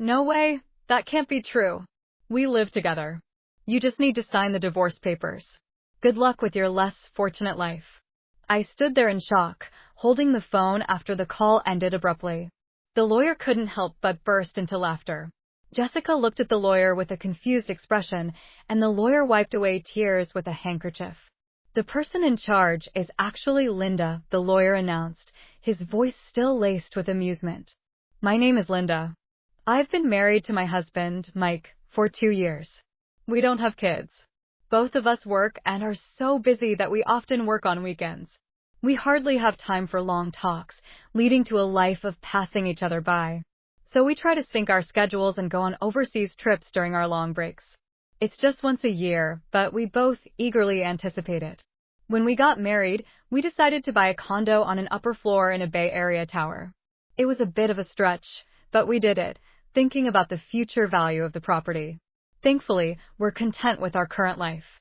No way, that can't be true. We live together. You just need to sign the divorce papers. Good luck with your less fortunate life. I stood there in shock, holding the phone after the call ended abruptly. The lawyer couldn't help but burst into laughter. Jessica looked at the lawyer with a confused expression, and the lawyer wiped away tears with a handkerchief. The person in charge is actually Linda, the lawyer announced, his voice still laced with amusement. My name is Linda. I've been married to my husband, Mike, for 2 years. We don't have kids. Both of us work and are so busy that we often work on weekends. We hardly have time for long talks, leading to a life of passing each other by. So we try to sync our schedules and go on overseas trips during our long breaks. It's just once a year, but we both eagerly anticipate it. When we got married, we decided to buy a condo on an upper floor in a Bay Area tower. It was a bit of a stretch, but we did it, thinking about the future value of the property. Thankfully, we're content with our current life.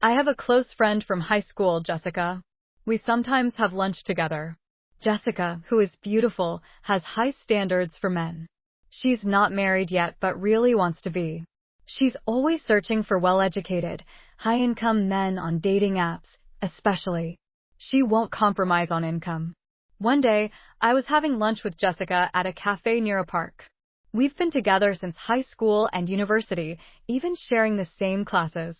I have a close friend from high school, Jessica. We sometimes have lunch together. Jessica, who is beautiful, has high standards for men. She's not married yet but really wants to be. She's always searching for well-educated, high-income men on dating apps, especially. She won't compromise on income. One day, I was having lunch with Jessica at a cafe near a park. We've been together since high school and university, even sharing the same classes.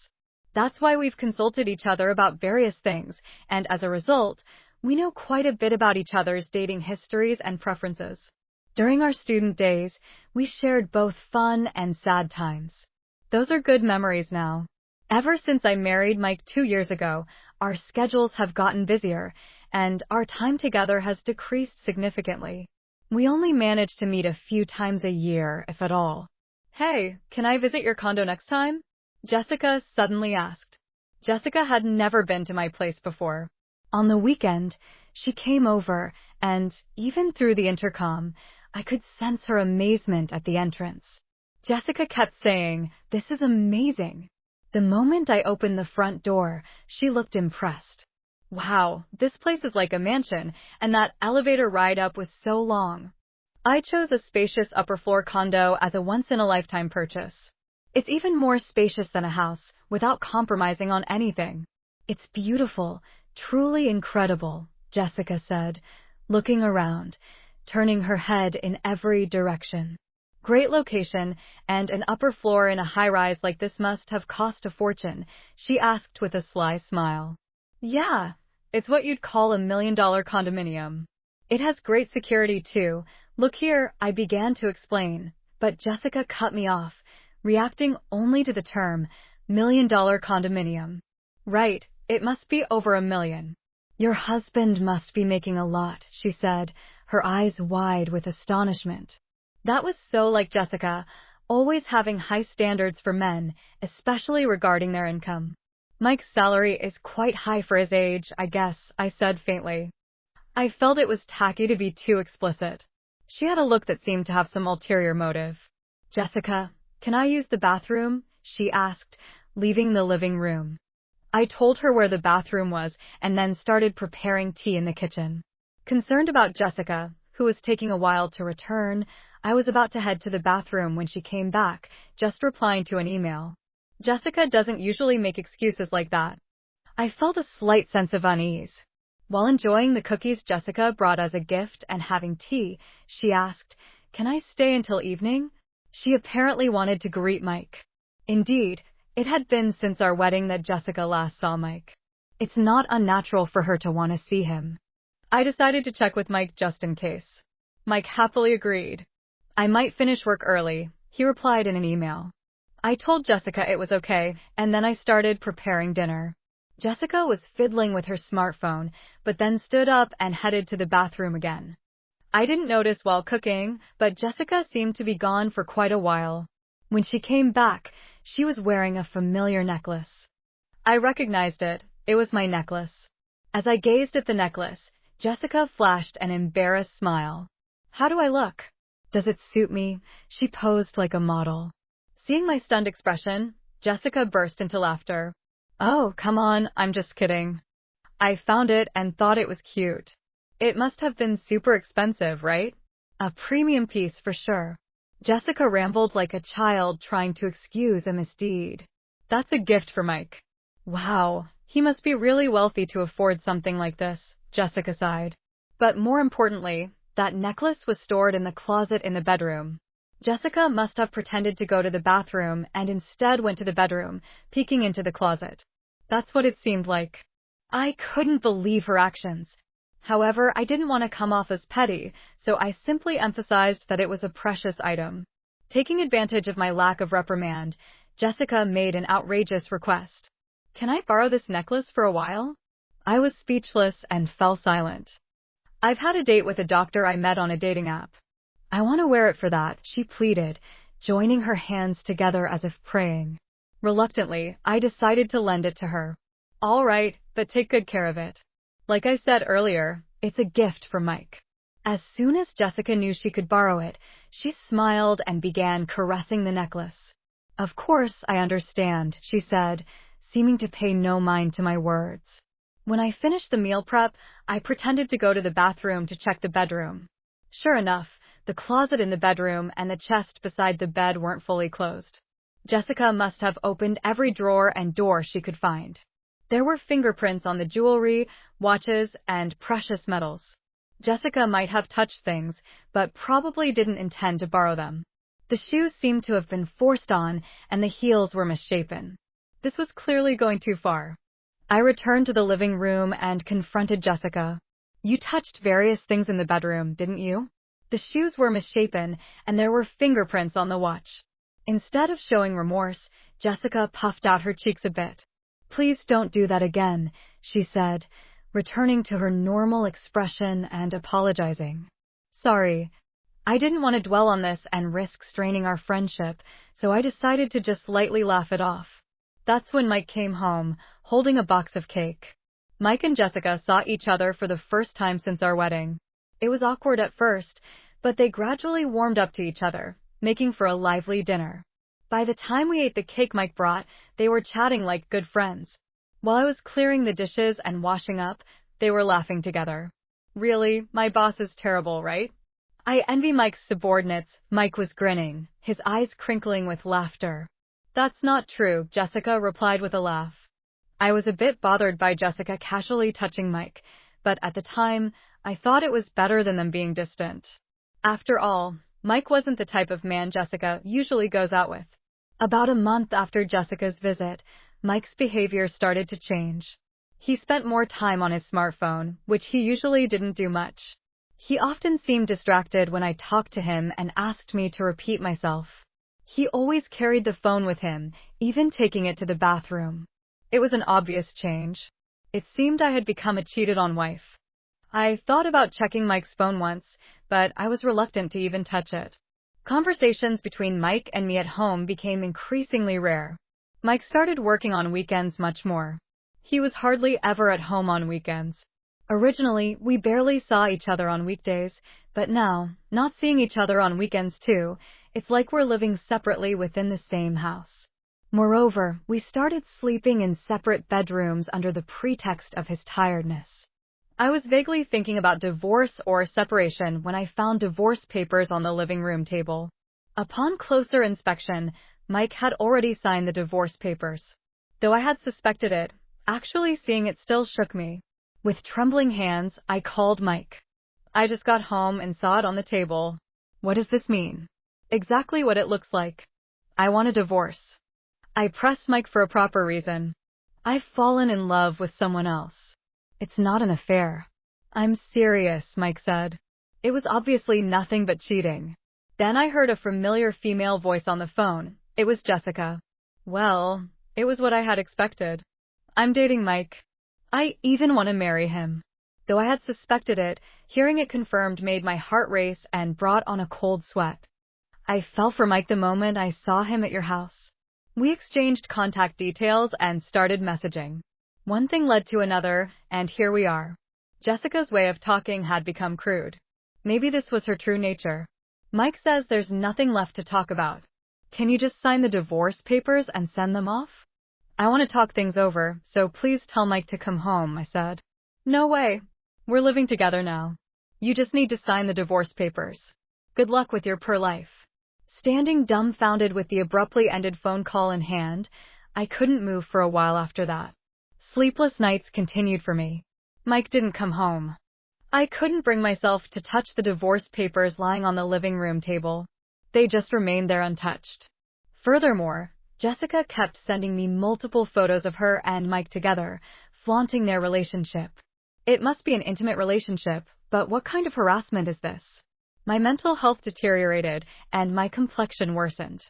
That's why we've consulted each other about various things, and as a result, we know quite a bit about each other's dating histories and preferences. During our student days, we shared both fun and sad times. Those are good memories now. Ever since I married Mike 2 years ago, our schedules have gotten busier, and our time together has decreased significantly. We only manage to meet a few times a year, if at all. Hey, can I visit your condo next time? Jessica suddenly asked. Jessica had never been to my place before. On the weekend, she came over, and even through the intercom, I could sense her amazement at the entrance. Jessica kept saying, "This is amazing." The moment I opened the front door, she looked impressed. Wow, this place is like a mansion, and that elevator ride up was so long. I chose a spacious upper floor condo as a once-in-a-lifetime purchase. It's even more spacious than a house, without compromising on anything. It's beautiful, truly incredible, Jessica said, looking around, turning her head in every direction. Great location, and an upper floor in a high-rise like this must have cost a fortune, she asked with a sly smile. Yeah, it's what you'd call a $1 million condominium. It has great security, too. Look here, I began to explain, but Jessica cut me off, reacting only to the term, $1 million condominium. Right, it must be over $1 million. Your husband must be making a lot, she said, her eyes wide with astonishment. That was so like Jessica, always having high standards for men, especially regarding their income. Mike's salary is quite high for his age, I guess, I said faintly. I felt it was tacky to be too explicit. She had a look that seemed to have some ulterior motive. Jessica, can I use the bathroom? She asked, leaving the living room. I told her where the bathroom was and then started preparing tea in the kitchen. Concerned about Jessica, who was taking a while to return, I was about to head to the bathroom when she came back, just replying to an email. Jessica doesn't usually make excuses like that. I felt a slight sense of unease. While enjoying the cookies Jessica brought as a gift and having tea, she asked, "Can I stay until evening?" She apparently wanted to greet Mike. Indeed, it had been since our wedding that Jessica last saw Mike. It's not unnatural for her to want to see him. I decided to check with Mike just in case. Mike happily agreed. I might finish work early, he replied in an email. I told Jessica it was okay, and then I started preparing dinner. Jessica was fiddling with her smartphone, but then stood up and headed to the bathroom again. I didn't notice while cooking, but Jessica seemed to be gone for quite a while. When she came back, she was wearing a familiar necklace. I recognized it. It was my necklace. As I gazed at the necklace, Jessica flashed an embarrassed smile. How do I look? Does it suit me? She posed like a model. Seeing my stunned expression, Jessica burst into laughter. Oh, come on, I'm just kidding. I found it and thought it was cute. It must have been super expensive, right? A premium piece for sure. Jessica rambled like a child trying to excuse a misdeed. That's a gift for Mike. Wow, he must be really wealthy to afford something like this, Jessica sighed. But more importantly, that necklace was stored in the closet in the bedroom. Jessica must have pretended to go to the bathroom and instead went to the bedroom, peeking into the closet. That's what it seemed like. I couldn't believe her actions. However, I didn't want to come off as petty, so I simply emphasized that it was a precious item. Taking advantage of my lack of reprimand, Jessica made an outrageous request. Can I borrow this necklace for a while? I was speechless and fell silent. I've had a date with a doctor I met on a dating app. I want to wear it for that, she pleaded, joining her hands together as if praying. Reluctantly, I decided to lend it to her. All right, but take good care of it. Like I said earlier, it's a gift from Mike. As soon as Jessica knew she could borrow it, she smiled and began caressing the necklace. Of course, I understand, she said, seeming to pay no mind to my words. When I finished the meal prep, I pretended to go to the bathroom to check the bedroom. Sure enough, the closet in the bedroom and the chest beside the bed weren't fully closed. Jessica must have opened every drawer and door she could find. There were fingerprints on the jewelry, watches, and precious metals. Jessica might have touched things, but probably didn't intend to borrow them. The shoes seemed to have been forced on, and the heels were misshapen. This was clearly going too far. I returned to the living room and confronted Jessica. You touched various things in the bedroom, didn't you? The shoes were misshapen, and there were fingerprints on the watch. Instead of showing remorse, Jessica puffed out her cheeks a bit. Please don't do that again, she said, returning to her normal expression and apologizing. Sorry. I didn't want to dwell on this and risk straining our friendship, so I decided to just lightly laugh it off. That's when Mike came home, holding a box of cake. Mike and Jessica saw each other for the first time since our wedding. It was awkward at first, but they gradually warmed up to each other, making for a lively dinner. By the time we ate the cake Mike brought, they were chatting like good friends. While I was clearing the dishes and washing up, they were laughing together. Really, my boss is terrible, right? I envy Mike's subordinates, Mike was grinning, his eyes crinkling with laughter. That's not true, Jessica replied with a laugh. I was a bit bothered by Jessica casually touching Mike, but at the time, I thought it was better than them being distant. After all, Mike wasn't the type of man Jessica usually goes out with. About a month after Jessica's visit, Mike's behavior started to change. He spent more time on his smartphone, which he usually didn't do much. He often seemed distracted when I talked to him and asked me to repeat myself. He always carried the phone with him, even taking it to the bathroom. It was an obvious change. It seemed I had become a cheated-on wife. I thought about checking Mike's phone once, but I was reluctant to even touch it. Conversations between Mike and me at home became increasingly rare. Mike started working on weekends much more. He was hardly ever at home on weekends. Originally, we barely saw each other on weekdays, but now, not seeing each other on weekends too, it's like we're living separately within the same house. Moreover, we started sleeping in separate bedrooms under the pretext of his tiredness. I was vaguely thinking about divorce or separation when I found divorce papers on the living room table. Upon closer inspection, Mike had already signed the divorce papers. Though I had suspected it, actually seeing it still shook me. With trembling hands, I called Mike. I just got home and saw it on the table. What does this mean? Exactly what it looks like. I want a divorce. I pressed Mike for a proper reason. I've fallen in love with someone else. It's not an affair. I'm serious, Mike said. It was obviously nothing but cheating. Then I heard a familiar female voice on the phone. It was Jessica. Well, it was what I had expected. I'm dating Mike. I even want to marry him. Though I had suspected it, hearing it confirmed made my heart race and brought on a cold sweat. I fell for Mike the moment I saw him at your house. We exchanged contact details and started messaging. One thing led to another, and here we are. Jessica's way of talking had become crude. Maybe this was her true nature. Mike says there's nothing left to talk about. Can you just sign the divorce papers and send them off? I want to talk things over, so please tell Mike to come home, I said. No way. We're living together now. You just need to sign the divorce papers. Good luck with your life. Standing dumbfounded with the abruptly ended phone call in hand, I couldn't move for a while after that. Sleepless nights continued for me. Mike didn't come home. I couldn't bring myself to touch the divorce papers lying on the living room table. They just remained there untouched. Furthermore, Jessica kept sending me multiple photos of her and Mike together, flaunting their relationship. It must be an intimate relationship, but what kind of harassment is this? My mental health deteriorated, and my complexion worsened.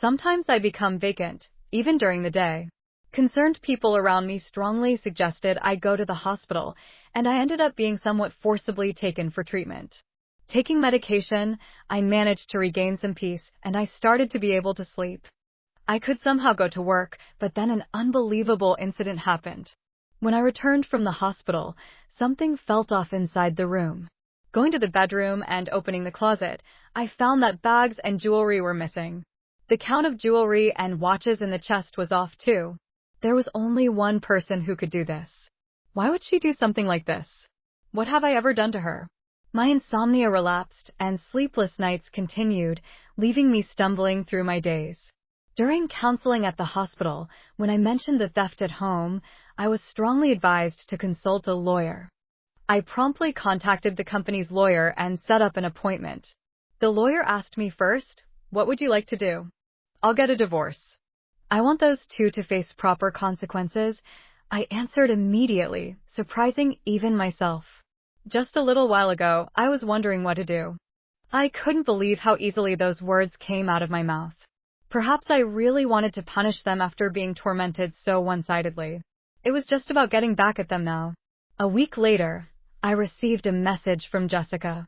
Sometimes I become vacant, even during the day. Concerned people around me strongly suggested I go to the hospital, and I ended up being somewhat forcibly taken for treatment. Taking medication, I managed to regain some peace, and I started to be able to sleep. I could somehow go to work, but then an unbelievable incident happened. When I returned from the hospital, something felt off inside the room. Going to the bedroom and opening the closet, I found that bags and jewelry were missing. The count of jewelry and watches in the chest was off too. There was only one person who could do this. Why would she do something like this? What have I ever done to her? My insomnia relapsed and sleepless nights continued, leaving me stumbling through my days. During counseling at the hospital, when I mentioned the theft at home, I was strongly advised to consult a lawyer. I promptly contacted the company's lawyer and set up an appointment. The lawyer asked me first, "What would you like to do?" "I'll get a divorce. I want those two to face proper consequences," I answered immediately, surprising even myself. Just a little while ago, I was wondering what to do. I couldn't believe how easily those words came out of my mouth. Perhaps I really wanted to punish them after being tormented so one-sidedly. It was just about getting back at them now. A week later, I received a message from Jessica.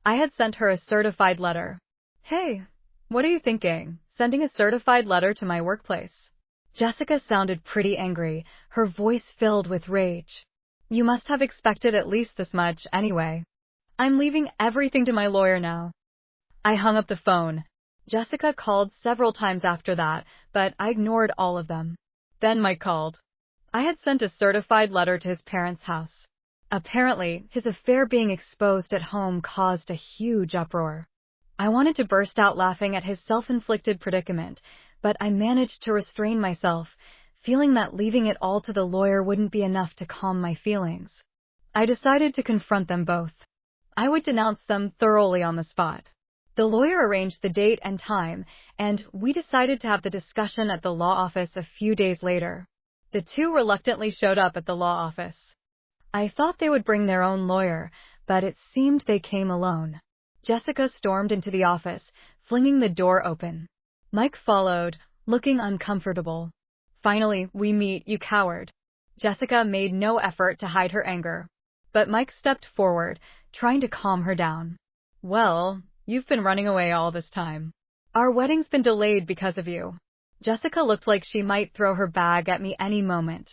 I had sent her a certified letter. "Hey, what are you thinking? Sending a certified letter to my workplace?" Jessica sounded pretty angry, her voice filled with rage. "You must have expected at least this much anyway. I'm leaving everything to my lawyer now." I hung up the phone. Jessica called several times after that, but I ignored all of them. Then Mike called. I had sent a certified letter to his parents' house. Apparently, his affair being exposed at home caused a huge uproar. I wanted to burst out laughing at his self-inflicted predicament, but I managed to restrain myself, feeling that leaving it all to the lawyer wouldn't be enough to calm my feelings. I decided to confront them both. I would denounce them thoroughly on the spot. The lawyer arranged the date and time, and we decided to have the discussion at the law office a few days later. The two reluctantly showed up at the law office. I thought they would bring their own lawyer, but it seemed they came alone. Jessica stormed into the office, flinging the door open. Mike followed, looking uncomfortable. "Finally, we meet, you coward." Jessica made no effort to hide her anger. But Mike stepped forward, trying to calm her down. "Well, you've been running away all this time. Our wedding's been delayed because of you." Jessica looked like she might throw her bag at me any moment.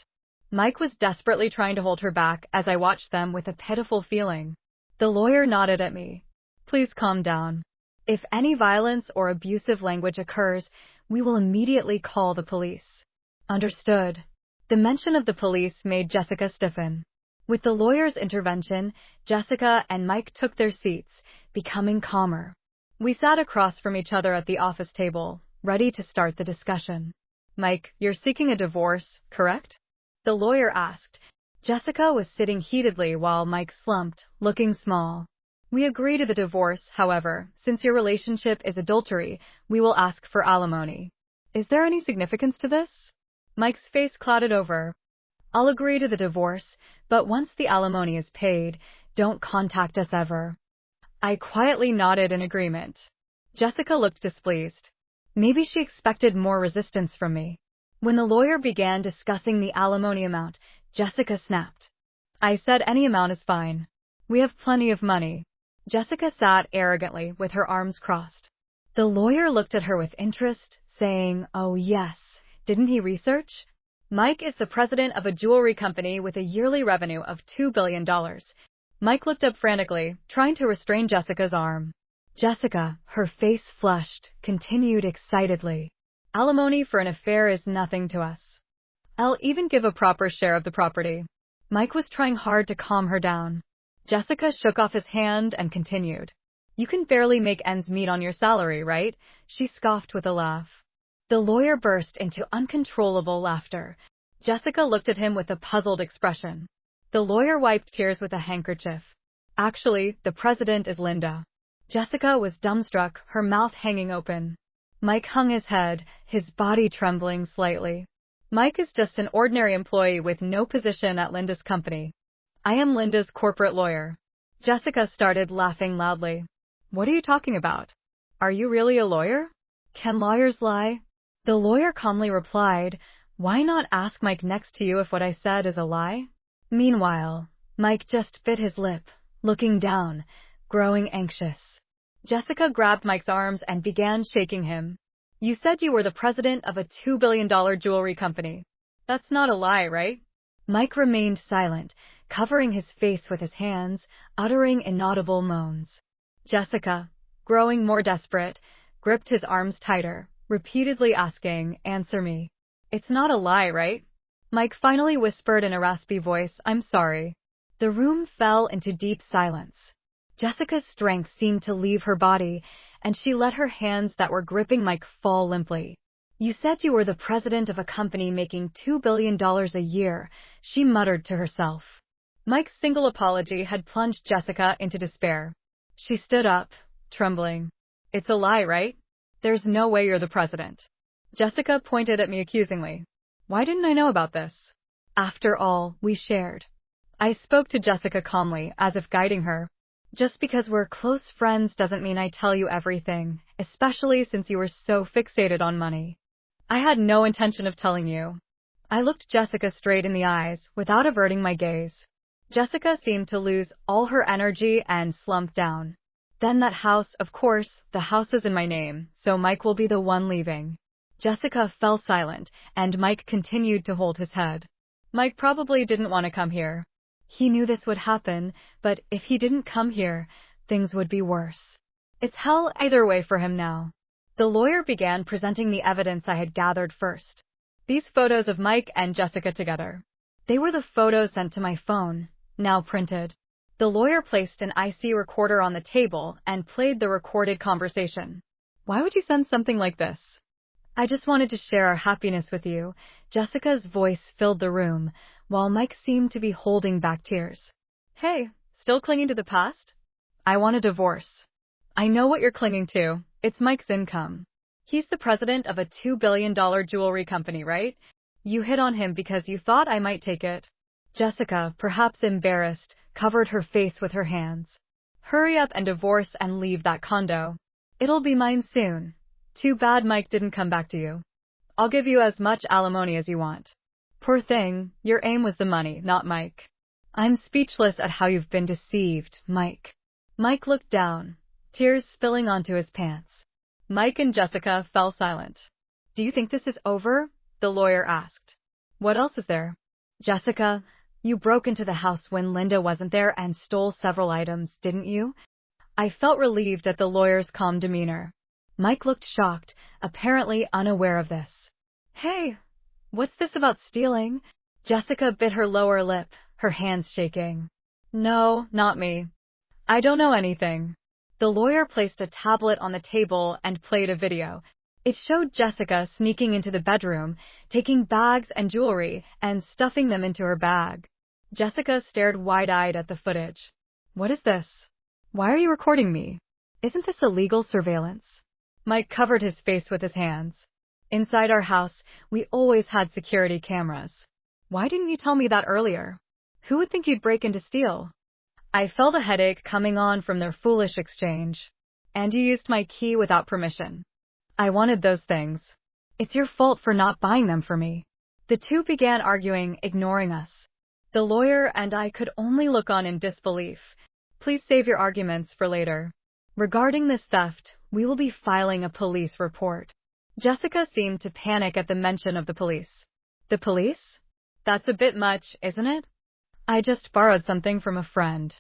Mike was desperately trying to hold her back as I watched them with a pitiful feeling. The lawyer nodded at me. "Please calm down. If any violence or abusive language occurs, we will immediately call the police." Understood. The mention of the police made Jessica stiffen. With the lawyer's intervention, Jessica and Mike took their seats, becoming calmer. We sat across from each other at the office table, ready to start the discussion. "Mike, you're seeking a divorce, correct?" the lawyer asked. Jessica was sitting heatedly while Mike slumped, looking small. "We agree to the divorce, however, since your relationship is adultery, we will ask for alimony." "Is there any significance to this?" Mike's face clouded over. "I'll agree to the divorce, but once the alimony is paid, don't contact us ever." I quietly nodded in agreement. Jessica looked displeased. Maybe she expected more resistance from me. When the lawyer began discussing the alimony amount, Jessica snapped. I said any amount is fine. We have plenty of money. Jessica sat arrogantly with her arms crossed. The lawyer looked at her with interest, saying, "Oh yes, didn't he research?" Mike is the president of a jewelry company with a yearly revenue of $2 billion. Mike looked up frantically, trying to restrain Jessica's arm. Jessica, her face flushed, continued excitedly. "Alimony for an affair is nothing to us. I'll even give a proper share of the property." Mike was trying hard to calm her down. Jessica shook off his hand and continued. You can barely make ends meet on your salary, right? She scoffed with a laugh. The lawyer burst into uncontrollable laughter. Jessica looked at him with a puzzled expression. The lawyer wiped tears with a handkerchief. Actually, the president is Linda. Jessica was dumbstruck, her mouth hanging open. Mike hung his head, his body trembling slightly. Mike is just an ordinary employee with no position at Linda's company. I am Linda's corporate lawyer. Jessica started laughing loudly. What are you talking about? Are you really a lawyer? Can lawyers lie? The lawyer calmly replied, why not ask Mike next to you if what I said is a lie? Meanwhile, Mike just bit his lip, looking down, growing anxious. Jessica grabbed Mike's arms and began shaking him. You said you were the president of a $2 billion jewelry company. That's not a lie, right? Mike remained silent, covering his face with his hands, uttering inaudible moans. Jessica, growing more desperate, gripped his arms tighter, repeatedly asking, answer me. It's not a lie, right? Mike finally whispered in a raspy voice, I'm sorry. The room fell into deep silence. Jessica's strength seemed to leave her body, and she let her hands that were gripping Mike fall limply. You said you were the president of a company making $2 billion a year, she muttered to herself. Mike's single apology had plunged Jessica into despair. She stood up, trembling. It's a lie, right? There's no way you're the president. Jessica pointed at me accusingly. Why didn't I know about this? After all, we shared. I spoke to Jessica calmly, as if guiding her. Just because we're close friends doesn't mean I tell you everything, especially since you were so fixated on money. I had no intention of telling you. I looked Jessica straight in the eyes, without averting my gaze. Jessica seemed to lose all her energy and slumped down. Then that house, of course, the house is in my name, so Mike will be the one leaving. Jessica fell silent, and Mike continued to hold his head. Mike probably didn't want to come here. He knew this would happen, but if he didn't come here, things would be worse. It's hell either way for him now. The lawyer began presenting the evidence I had gathered first. These photos of Mike and Jessica together. They were the photos sent to my phone, now printed. The lawyer placed an IC recorder on the table and played the recorded conversation. Why would you send something like this? I just wanted to share our happiness with you. Jessica's voice filled the room, while Mike seemed to be holding back tears. Hey, still clinging to the past? I want a divorce. I know what you're clinging to. It's Mike's income. He's the president of a $2 billion jewelry company, right? You hit on him because you thought I might take it. Jessica, perhaps embarrassed, covered her face with her hands. Hurry up and divorce and leave that condo. It'll be mine soon. Too bad Mike didn't come back to you. I'll give you as much alimony as you want. Poor thing, your aim was the money, not Mike. I'm speechless at how you've been deceived, Mike. Mike looked down, tears spilling onto his pants. Mike and Jessica fell silent. Do you think this is over? The lawyer asked. What else is there? Jessica, you broke into the house when Linda wasn't there and stole several items, didn't you? I felt relieved at the lawyer's calm demeanor. Mike looked shocked, apparently unaware of this. Hey, what's this about stealing? Jessica bit her lower lip, her hands shaking. No, not me. I don't know anything. The lawyer placed a tablet on the table and played a video. It showed Jessica sneaking into the bedroom, taking bags and jewelry, and stuffing them into her bag. Jessica stared wide-eyed at the footage. What is this? Why are you recording me? Isn't this illegal surveillance? Mike covered his face with his hands. Inside our house, we always had security cameras. Why didn't you tell me that earlier? Who would think you'd break in to steal? I felt a headache coming on from their foolish exchange. And you used my key without permission. I wanted those things. It's your fault for not buying them for me. The two began arguing, ignoring us. The lawyer and I could only look on in disbelief. Please save your arguments for later. Regarding this theft, we will be filing a police report. Jessica seemed to panic at the mention of the police. The police? That's a bit much, isn't it? I just borrowed something from a friend.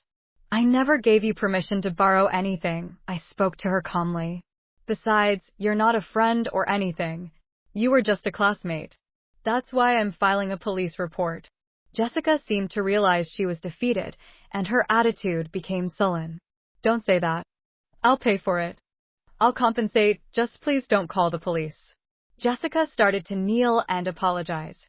I never gave you permission to borrow anything, I spoke to her calmly. Besides, you're not a friend or anything. You were just a classmate. That's why I'm filing a police report. Jessica seemed to realize she was defeated, and her attitude became sullen. Don't say that. I'll pay for it. I'll compensate, just please don't call the police. Jessica started to kneel and apologize.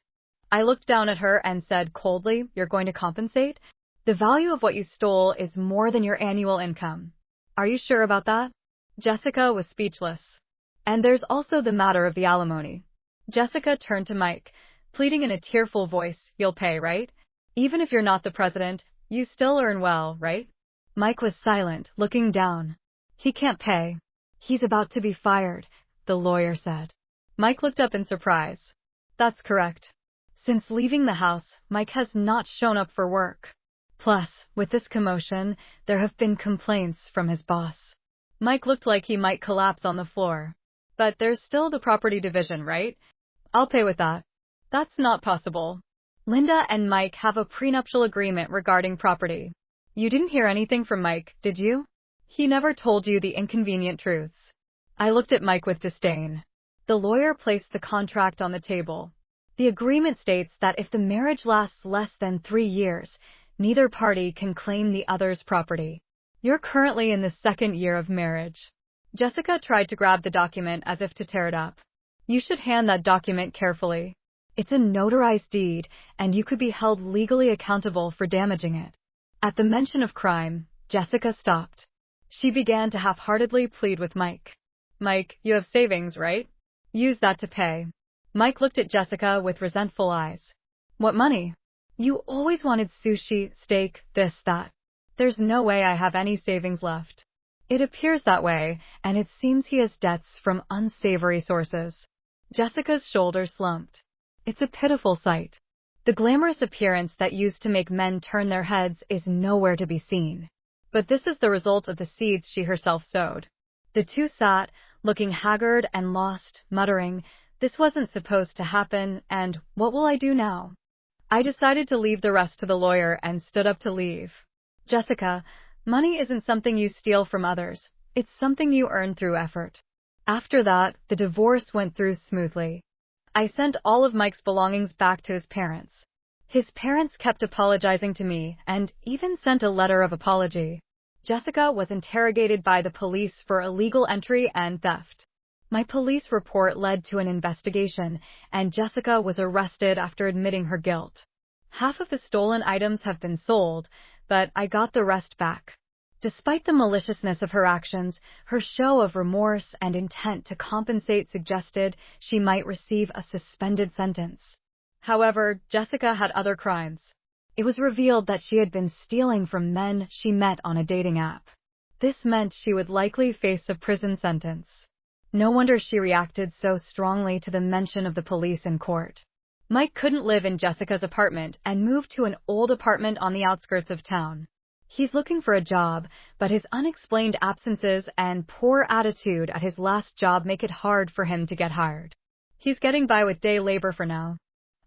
I looked down at her and said coldly, "You're going to compensate? The value of what you stole is more than your annual income. Are you sure about that?" Jessica was speechless. "And there's also the matter of the alimony." Jessica turned to Mike, pleading in a tearful voice, "You'll pay, right? Even if you're not the president, you still earn well, right?" Mike was silent, looking down. "He can't pay. He's about to be fired," the lawyer said. Mike looked up in surprise. "That's correct. Since leaving the house, Mike has not shown up for work. Plus, with this commotion, there have been complaints from his boss." Mike looked like he might collapse on the floor. "But there's still the property division, right? I'll pay with that." "That's not possible. Linda and Mike have a prenuptial agreement regarding property." "You didn't hear anything from Mike, did you? He never told you the inconvenient truths." I looked at Mike with disdain. The lawyer placed the contract on the table. "The agreement states that if the marriage lasts less than 3 years, neither party can claim the other's property. You're currently in the 2nd year of marriage." Jessica tried to grab the document as if to tear it up. "You should hand that document carefully. It's a notarized deed, and you could be held legally accountable for damaging it." At the mention of crime, Jessica stopped. She began to half-heartedly plead with Mike. "Mike, you have savings, right? Use that to pay." Mike looked at Jessica with resentful eyes. "What money? You always wanted sushi, steak, this, that. There's no way I have any savings left." "It appears that way, and it seems he has debts from unsavory sources." Jessica's shoulders slumped. It's a pitiful sight. The glamorous appearance that used to make men turn their heads is nowhere to be seen. But this is the result of the seeds she herself sowed. The two sat, looking haggard and lost, muttering, "This wasn't supposed to happen, and what will I do now?" I decided to leave the rest to the lawyer and stood up to leave. "Jessica, money isn't something you steal from others. It's something you earn through effort." After that, the divorce went through smoothly. I sent all of Mike's belongings back to his parents. His parents kept apologizing to me and even sent a letter of apology. Jessica was interrogated by the police for illegal entry and theft. My police report led to an investigation, and Jessica was arrested after admitting her guilt. Half of the stolen items have been sold, but I got the rest back. Despite the maliciousness of her actions, her show of remorse and intent to compensate suggested she might receive a suspended sentence. However, Jessica had other crimes. It was revealed that she had been stealing from men she met on a dating app. This meant she would likely face a prison sentence. No wonder she reacted so strongly to the mention of the police in court. Mike couldn't live in Jessica's apartment and moved to an old apartment on the outskirts of town. He's looking for a job, but his unexplained absences and poor attitude at his last job make it hard for him to get hired. He's getting by with day labor for now.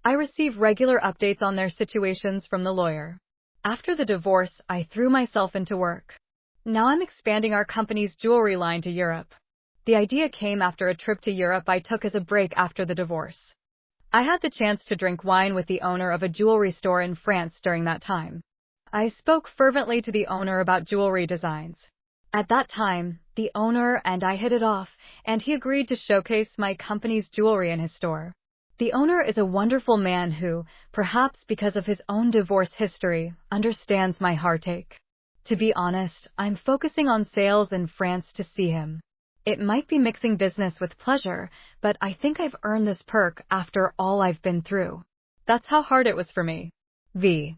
I receive regular updates on their situations from the lawyer. After the divorce, I threw myself into work. Now I'm expanding our company's jewelry line to Europe. The idea came after a trip to Europe I took as a break after the divorce. I had the chance to drink wine with the owner of a jewelry store in France during that time. I spoke fervently to the owner about jewelry designs. At that time, the owner and I hit it off, and he agreed to showcase my company's jewelry in his store. The owner is a wonderful man who, perhaps because of his own divorce history, understands my heartache. To be honest, I'm focusing on sales in France to see him. It might be mixing business with pleasure, but I think I've earned this perk after all I've been through. That's how hard it was for me. V.